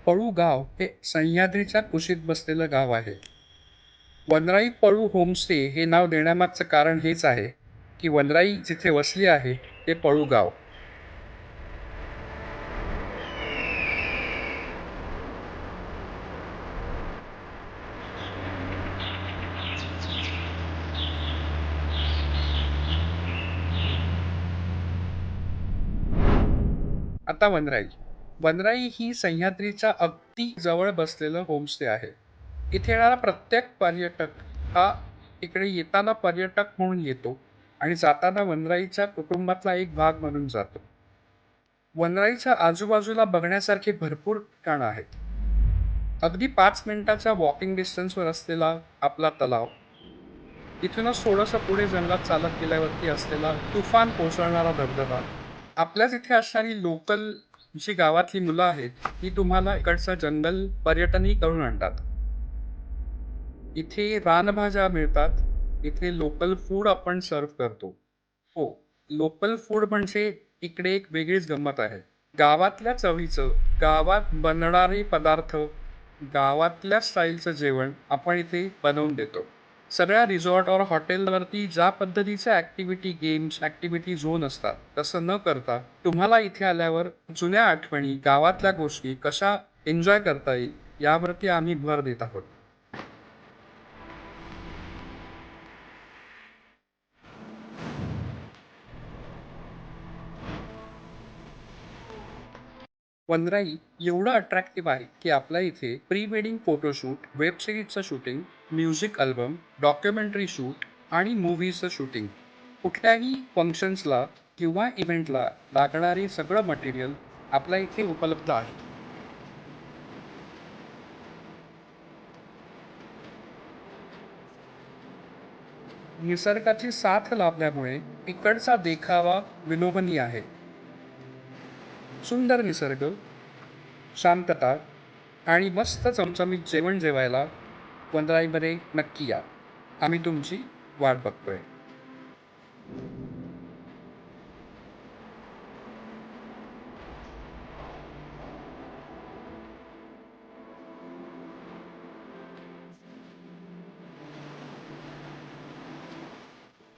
पळू गाव हे सह्याद्रीच्या कुशीत बसलेलं गाव आहे. वनराई पळू होमस्टे हे नाव देण्यामागचं कारण हेच आहे की वनराई जिथे वसली आहे ते पळू गाव. आता वनराई वनराई ही सह्याद्रीच्या अगदी जवळ बसलेलं होमस्टे आहे. इथे येणारा प्रत्येक पर्यटक हा इकडे येताना पर्यटक म्हणून येतो आणि जाताना वनराईच्या कुटुंबातला एक भाग म्हणून जातो. वनराईच्या आजूबाजूला बघण्यासारखी भरपूर ठिकाणं आहेत. अगदी 5 मिनिटाच्या वॉकिंग डिस्टन्सवर असलेला आपला तलाव, इथूनच थोडंसं पुढे जंगलात चालत गेल्यावरती असलेला तुफान कोसळणारा धबधबा, आपल्याच इथे असणारी लोकल जी गावातली मुलं आहेत ती तुम्हाला इकडचं जंगल पर्यटनही करून आणतात. इथे रानभाज्या मिळतात. इथे लोकल फूड आपण सर्व करतो. हो, लोकल फूड म्हणजे इकडे एक वेगळीच गंमत आहे. गावातल्या चवीचं, गावात बनणारे पदार्थ, गावातल्या स्टाईलचं जेवण आपण इथे बनवून देतो. सगळ्या रिसॉर्ट और हॉटेलवरती ज्या पद्धतीच्या ॲक्टिव्हिटी, गेम्स, ॲक्टिव्हिटी झोन असतात, तसं न करता तुम्हाला इथे आल्यावर जुन्या आठवणी, गावातल्या गोष्टी कशा एन्जॉय करता येईल, यावरती आम्ही भर देत आहोत. वनराई एवढं अट्रॅक्टिव्ह आहे की आपल्या इथे प्री वेडिंग फोटोशूट, वेब सिरीजचं shooting, music album, documentary shoot आणि मूव्हीजचं शूटिंग, कुठल्याही फंक्शन्सला किंवा इव्हेंटला लागणारे सगळं मटेरियल आपल्या इथे उपलब्ध आहे. निसर्गाची साथ लाभल्यामुळे इकडचा देखावा विलोभनीय आहे. सुंदर निसर्ग, शांतता आणि मस्त चमचमीत जेवण जेवायला वनराईमध्ये नक्की या. आम्ही तुमची वाट बघतोय.